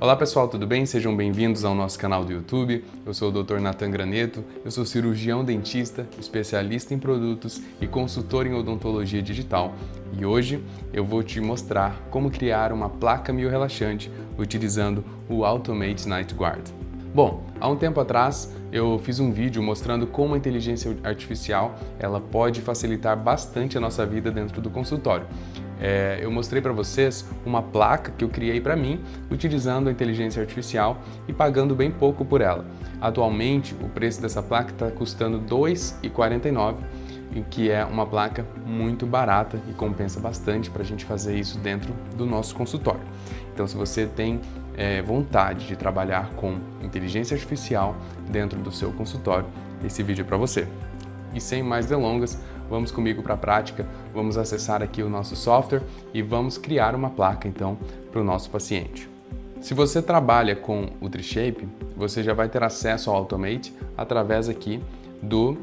Olá pessoal, tudo bem? Sejam bem-vindos ao nosso canal do YouTube. Eu sou o Dr. Nathan Graneto, eu sou cirurgião dentista, especialista em produtos e consultor em odontologia digital. E hoje eu vou te mostrar como criar uma placa mio-relaxante utilizando o Automate Night Guard. Bom, há um tempo atrás eu fiz um vídeo mostrando como a inteligência artificial ela pode facilitar bastante a nossa vida dentro do consultório. Eu mostrei para vocês uma placa que eu criei para mim, utilizando a inteligência artificial e pagando bem pouco por ela. Atualmente, o preço dessa placa está custando R$ 2,49, que é uma placa muito barata e compensa bastante para a gente fazer isso dentro do nosso consultório. Então, se você tem vontade de trabalhar com inteligência artificial dentro do seu consultório, esse vídeo é para você. E sem mais delongas, vamos comigo para a prática, vamos acessar aqui o nosso software e vamos criar uma placa então para o nosso paciente. Se você trabalha com o Trishape, você já vai ter acesso ao Automate através aqui do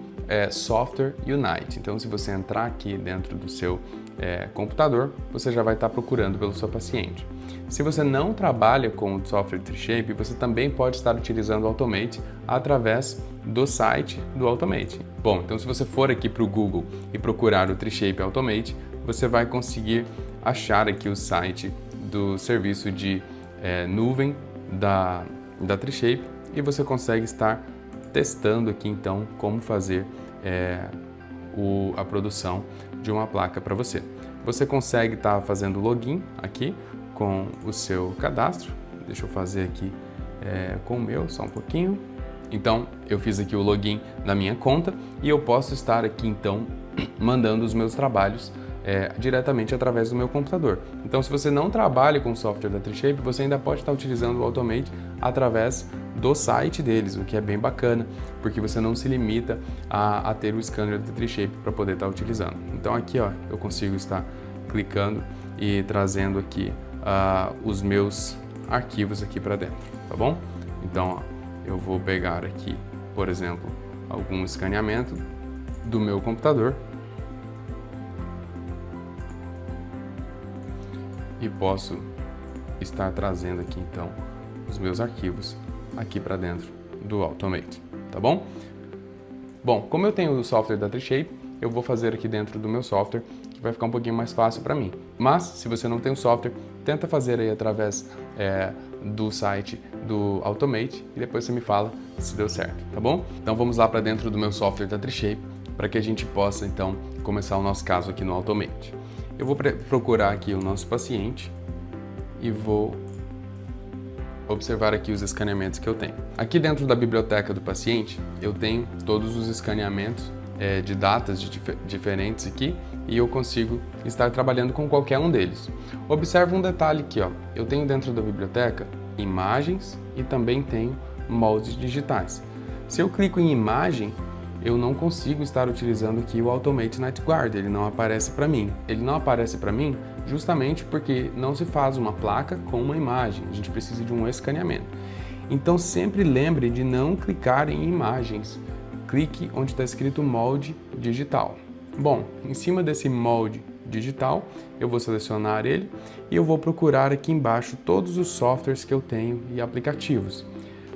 software Unite. Então, se você entrar aqui dentro do seu computador, você já vai estar procurando pelo seu paciente. Se você não trabalha com o software Trishape, você também pode estar utilizando o Automate através do site do Automate. Bom, então se você for aqui para o Google e procurar o Trishape Automate, você vai conseguir achar aqui o site do serviço de nuvem da Trishape e você consegue estar testando aqui então como fazer a produção de uma placa para você. Você consegue estar fazendo login aqui com o seu cadastro. Deixa eu fazer aqui com o meu, só um pouquinho. Então, eu fiz aqui o login na minha conta e eu posso estar aqui então mandando os meus trabalhos diretamente através do meu computador. Então, se você não trabalha com o software da Trishape, você ainda pode estar utilizando o Automate através do site deles, o que é bem bacana, porque você não se limita a ter o scanner da Trishape para poder estar utilizando. Então, aqui ó, eu consigo estar clicando e trazendo aqui os meus arquivos aqui para dentro, tá bom? Então, ó, eu vou pegar aqui, por exemplo, algum escaneamento do meu computador e posso estar trazendo aqui então os meus arquivos aqui para dentro do Automate, tá bom? Bom, como eu tenho o software da Trishape, eu vou fazer aqui dentro do meu software, que vai ficar um pouquinho mais fácil para mim. Mas, se você não tem o software, tenta fazer aí através do site do Automate e depois você me fala se deu certo, tá bom? Então vamos lá para dentro do meu software da Trishape para que a gente possa então começar o nosso caso aqui no Automate. Eu vou procurar aqui o nosso paciente e vou observar aqui os escaneamentos que eu tenho. Aqui dentro da biblioteca do paciente, eu tenho todos os escaneamentos de datas diferentes aqui e eu consigo estar trabalhando com qualquer um deles. Observe um detalhe aqui, ó. Eu tenho dentro da biblioteca imagens e também tenho moldes digitais. Se eu clico em imagem, eu não consigo estar utilizando aqui o Automate Night Guard, ele não aparece para mim. Ele não aparece para mim justamente porque não se faz uma placa com uma imagem, a gente precisa de um escaneamento. Então sempre lembre de não clicar em imagens, clique onde está escrito molde digital. Bom, em cima desse molde digital, eu vou selecionar ele e eu vou procurar aqui embaixo todos os softwares que eu tenho e aplicativos.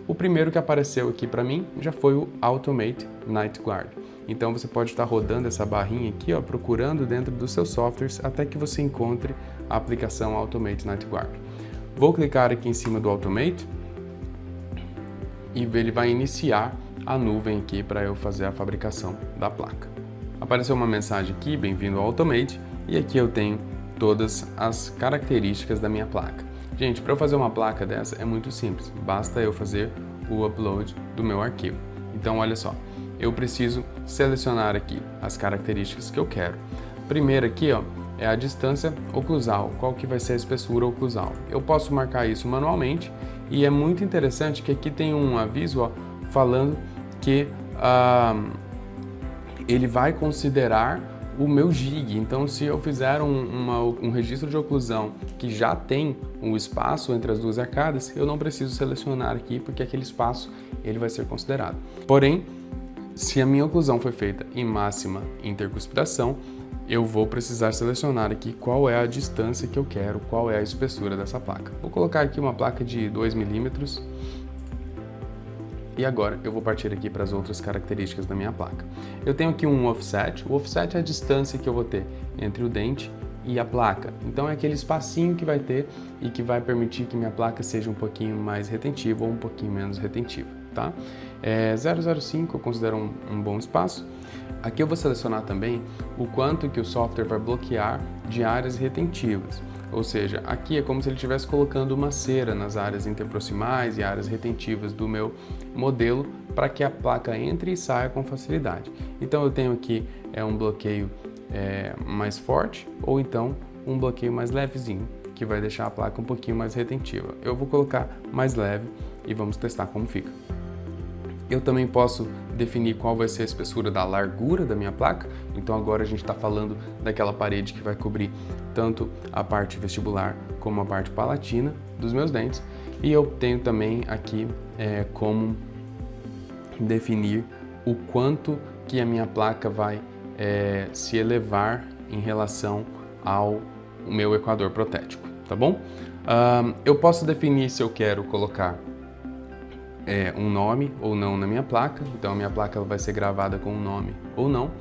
O primeiro que apareceu aqui para mim já foi o Automate Night Guard. Então você pode estar rodando essa barrinha aqui, ó, procurando dentro dos seus softwares até que você encontre a aplicação Automate Night Guard. Vou clicar aqui em cima do Automate e ele vai iniciar a nuvem aqui para eu fazer a fabricação da placa. Apareceu uma mensagem aqui, bem-vindo ao Automate, e aqui eu tenho todas as características da minha placa. Gente, para eu fazer uma placa dessa é muito simples, basta eu fazer o upload do meu arquivo. Então, olha só, eu preciso selecionar aqui as características que eu quero. Primeiro aqui, ó, é a distância oclusal, qual que vai ser a espessura oclusal. Eu posso marcar isso manualmente e é muito interessante que aqui tem um aviso, ó, falando que ele vai considerar o meu jig. Então, se eu fizer um registro de oclusão que já tem um espaço entre as duas arcadas, eu não preciso selecionar aqui, porque aquele espaço ele vai ser considerado. Porém, se a minha oclusão foi feita em máxima intercuspitação, eu vou precisar selecionar aqui qual é a distância que eu quero, qual é a espessura dessa placa. Vou colocar aqui uma placa de 2 milímetros. E agora eu vou partir aqui para as outras características da minha placa. Eu tenho aqui um offset. O offset é a distância que eu vou ter entre o dente e a placa. Então é aquele espacinho que vai ter e que vai permitir que minha placa seja um pouquinho mais retentiva ou um pouquinho menos retentiva, tá? 0,05 eu considero um bom espaço. Aqui eu vou selecionar também o quanto que o software vai bloquear de áreas retentivas. Ou seja, aqui é como se ele estivesse colocando uma cera nas áreas interproximais e áreas retentivas do meu modelo para que a placa entre e saia com facilidade. Então eu tenho aqui um bloqueio mais forte ou então um bloqueio mais levezinho, que vai deixar a placa um pouquinho mais retentiva. Eu vou colocar mais leve e vamos testar como fica. Eu também posso definir qual vai ser a espessura da largura da minha placa. Então agora a gente está falando daquela parede que vai cobrir tanto a parte vestibular como a parte palatina dos meus dentes. E eu tenho também aqui como definir o quanto que a minha placa vai se elevar em relação ao meu equador protético, tá bom? Eu posso definir se eu quero colocar um nome ou não na minha placa. Então a minha placa ela vai ser gravada com um nome ou não.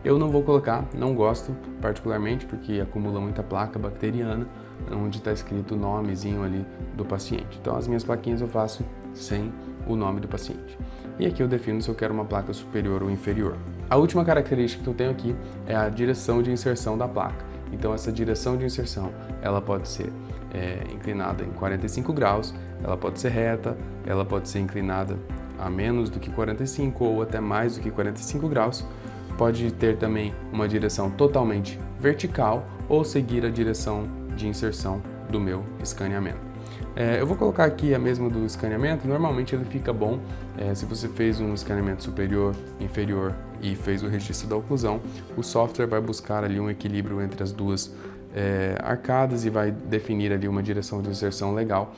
Eu não vou colocar, não gosto particularmente porque acumula muita placa bacteriana onde está escrito o nomezinho ali do paciente. Então as minhas plaquinhas eu faço sem o nome do paciente. E aqui eu defino se eu quero uma placa superior ou inferior. A última característica que eu tenho aqui é a direção de inserção da placa. Então essa direção de inserção ela pode ser inclinada em 45 graus, ela pode ser reta, ela pode ser inclinada a menos do que 45 ou até mais do que 45 graus. Pode ter também uma direção totalmente vertical ou seguir a direção de inserção do meu escaneamento. Eu vou colocar aqui a mesma do escaneamento. Normalmente ele fica bom se você fez um escaneamento superior, inferior e fez o registro da oclusão. O software vai buscar ali um equilíbrio entre as duas arcadas e vai definir ali uma direção de inserção legal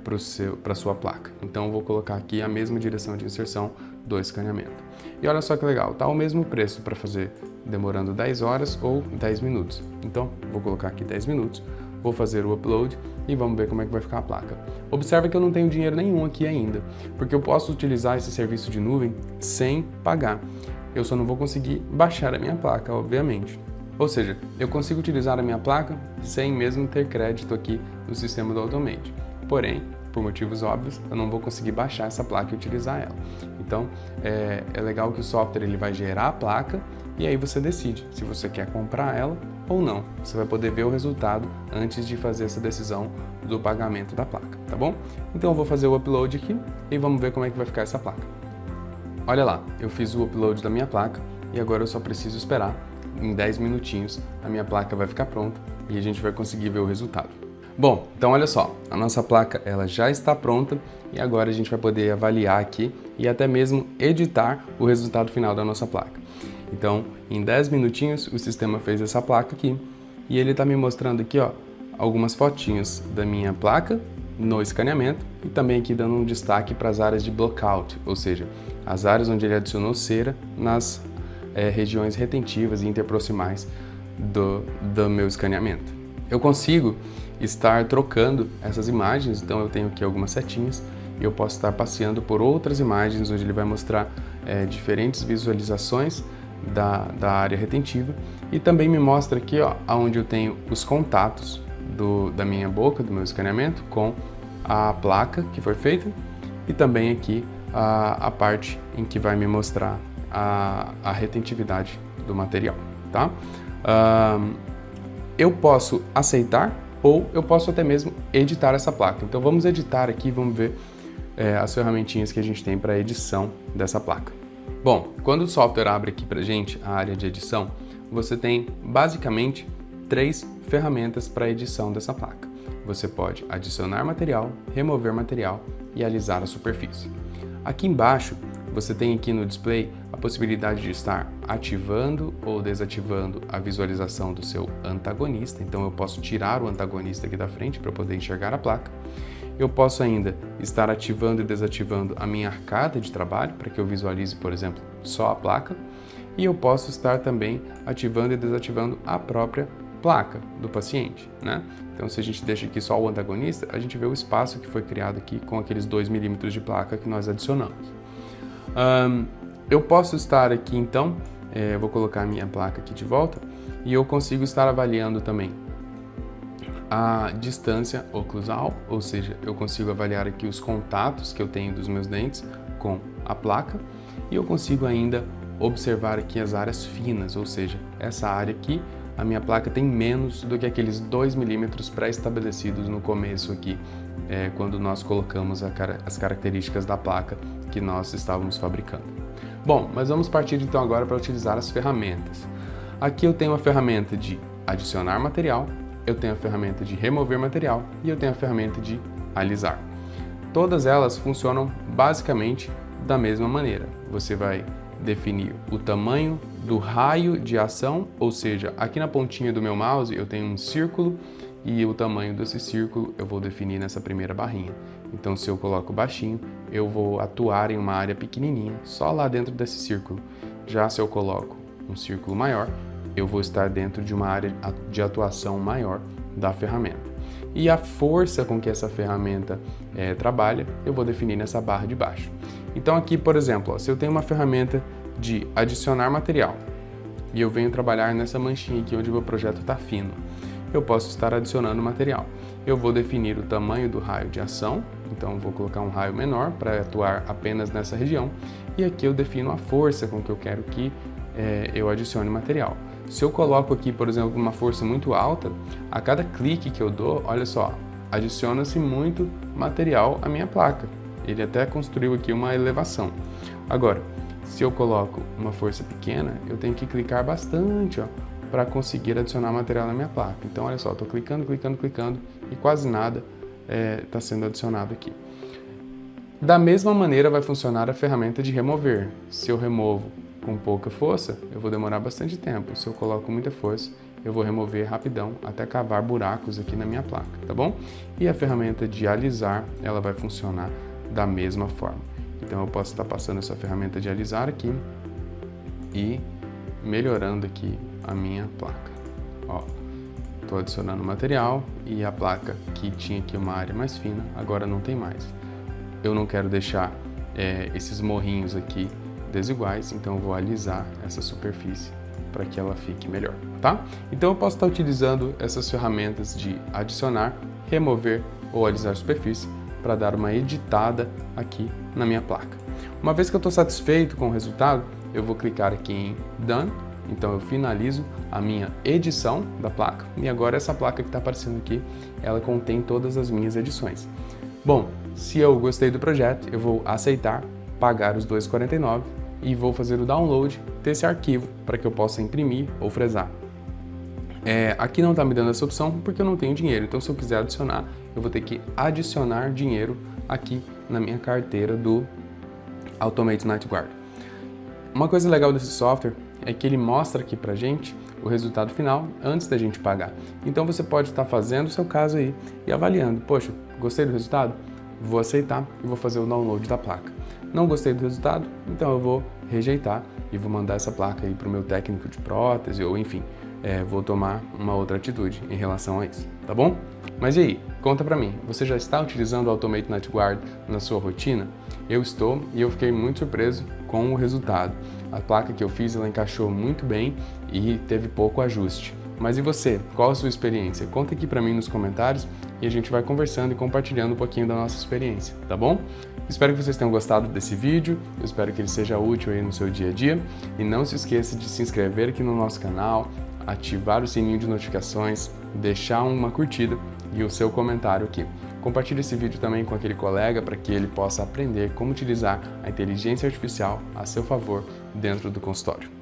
para a sua placa. Então eu vou colocar aqui a mesma direção de inserção do escaneamento. E olha só que legal, tá o mesmo preço para fazer demorando 10 horas ou 10 minutos. Então vou colocar aqui 10 minutos, vou fazer o upload e vamos ver como é que vai ficar a placa. Observa que eu não tenho dinheiro nenhum aqui ainda, porque eu posso utilizar esse serviço de nuvem sem pagar. Eu só não vou conseguir baixar a minha placa, obviamente. Ou seja, eu consigo utilizar a minha placa sem mesmo ter crédito aqui no sistema do Automate. Porém, por motivos óbvios, eu não vou conseguir baixar essa placa e utilizar ela. Então, é legal que o software ele vai gerar a placa e aí você decide se você quer comprar ela ou não. Você vai poder ver o resultado antes de fazer essa decisão do pagamento da placa, tá bom? Então eu vou fazer o upload aqui e vamos ver como é que vai ficar essa placa. Olha lá, eu fiz o upload da minha placa e agora eu só preciso esperar. Em 10 minutinhos a minha placa vai ficar pronta e a gente vai conseguir ver o resultado. Bom, então olha só, a nossa placa ela já está pronta e agora a gente vai poder avaliar aqui e até mesmo editar o resultado final da nossa placa. Então, em 10 minutinhos o sistema fez essa placa aqui e ele está me mostrando aqui algumas fotinhas da minha placa no escaneamento e também aqui dando um destaque para as áreas de blockout, ou seja, as áreas onde ele adicionou cera nas regiões retentivas e interproximais do meu escaneamento. Eu consigo estar trocando essas imagens, então eu tenho aqui algumas setinhas e eu posso estar passeando por outras imagens onde ele vai mostrar diferentes visualizações da área retentiva e também me mostra aqui onde eu tenho os contatos da minha boca, do meu escaneamento com a placa que foi feita e também aqui a parte em que vai me mostrar a retentividade do material, tá? Eu posso aceitar ou eu posso até mesmo editar essa placa. Então vamos editar aqui, vamos ver as ferramentinhas que a gente tem para edição dessa placa. Bom, quando o software abre aqui pra gente a área de edição, você tem basicamente 3 ferramentas para edição dessa placa. Você pode adicionar material, remover material e alisar a superfície. Aqui embaixo você tem aqui no display a possibilidade de estar ativando ou desativando a visualização do seu antagonista. Então eu posso tirar o antagonista aqui da frente para poder enxergar a placa. Eu posso ainda estar ativando e desativando a minha arcada de trabalho para que eu visualize, por exemplo, só a placa. E eu posso estar também ativando e desativando a própria placa do paciente, né? Então, se a gente deixa aqui só o antagonista, a gente vê o espaço que foi criado aqui com aqueles 2 milímetros de placa que nós adicionamos. Eu posso estar aqui, então, vou colocar a minha placa aqui de volta, e eu consigo estar avaliando também a distância oclusal, ou seja, eu consigo avaliar aqui os contatos que eu tenho dos meus dentes com a placa, e eu consigo ainda observar aqui as áreas finas, ou seja, essa área aqui, a minha placa tem menos do que aqueles 2 milímetros pré-estabelecidos no começo aqui, quando nós colocamos as características da placa que nós estávamos fabricando. Bom, mas vamos partir então agora para utilizar as ferramentas. Aqui eu tenho a ferramenta de adicionar material, eu tenho a ferramenta de remover material e eu tenho a ferramenta de alisar. Todas elas funcionam basicamente da mesma maneira. Você vai definir o tamanho do raio de ação, ou seja, aqui na pontinha do meu mouse eu tenho um círculo e o tamanho desse círculo eu vou definir nessa primeira barrinha. Então, se eu coloco baixinho, eu vou atuar em uma área pequenininha, só lá dentro desse círculo. Já se eu coloco um círculo maior, eu vou estar dentro de uma área de atuação maior da ferramenta. E a força com que essa ferramenta trabalha, eu vou definir nessa barra de baixo. Então aqui, por exemplo, se eu tenho uma ferramenta de adicionar material e eu venho trabalhar nessa manchinha aqui onde o meu projeto está fino, eu posso estar adicionando material. Eu vou definir o tamanho do raio de ação, então vou colocar um raio menor para atuar apenas nessa região, e aqui eu defino a força com que eu quero que eu adicione material. Se eu coloco aqui, por exemplo, uma força muito alta, a cada clique que eu dou, olha só, adiciona-se muito material à minha placa. Ele até construiu aqui uma elevação. Agora, se eu coloco uma força pequena, eu tenho que clicar bastante, para conseguir adicionar material na minha placa. Então, olha só, estou clicando e quase nada está sendo adicionado aqui. Da mesma maneira vai funcionar a ferramenta de remover. Se eu removo com pouca força, eu vou demorar bastante tempo. Se eu coloco muita força, eu vou remover rapidão até cavar buracos aqui na minha placa, tá bom? E a ferramenta de alisar, ela vai funcionar da mesma forma. Então eu posso estar passando essa ferramenta de alisar aqui e melhorando aqui a minha placa. Ó, estou adicionando material e a placa que tinha aqui uma área mais fina, agora não tem mais. Eu não quero deixar esses morrinhos aqui desiguais, então eu vou alisar essa superfície para que ela fique melhor, tá? Então eu posso estar utilizando essas ferramentas de adicionar, remover ou alisar superfície para dar uma editada aqui na minha placa. Uma vez que eu estou satisfeito com o resultado, eu vou clicar aqui em Done, então eu finalizo a minha edição da placa e agora essa placa que está aparecendo aqui, ela contém todas as minhas edições. Bom, se eu gostei do projeto, eu vou aceitar, pagar os R$ 2,49 e vou fazer o download desse arquivo para que eu possa imprimir ou fresar. Aqui não está me dando essa opção porque eu não tenho dinheiro, então se eu quiser adicionar, eu vou ter que adicionar dinheiro aqui na minha carteira do Automate Night Guard. Uma coisa legal desse software é que ele mostra aqui pra gente o resultado final antes da gente pagar. Então você pode estar fazendo o seu caso aí e avaliando, poxa, gostei do resultado? Vou aceitar e vou fazer o download da placa. Não gostei do resultado? Então eu vou rejeitar e vou mandar essa placa aí para o meu técnico de prótese ou enfim, vou tomar uma outra atitude em relação a isso, tá bom? Mas e aí, conta pra mim, você já está utilizando o Automate Night Guard na sua rotina? Eu estou e eu fiquei muito surpreso com o resultado. A placa que eu fiz, ela encaixou muito bem e teve pouco ajuste. Mas e você? Qual a sua experiência? Conta aqui pra mim nos comentários e a gente vai conversando e compartilhando um pouquinho da nossa experiência, tá bom? Espero que vocês tenham gostado desse vídeo, eu espero que ele seja útil aí no seu dia a dia e não se esqueça de se inscrever aqui no nosso canal, ativar o sininho de notificações, deixar uma curtida e o seu comentário aqui. Compartilhe esse vídeo também com aquele colega para que ele possa aprender como utilizar a inteligência artificial a seu favor dentro do consultório.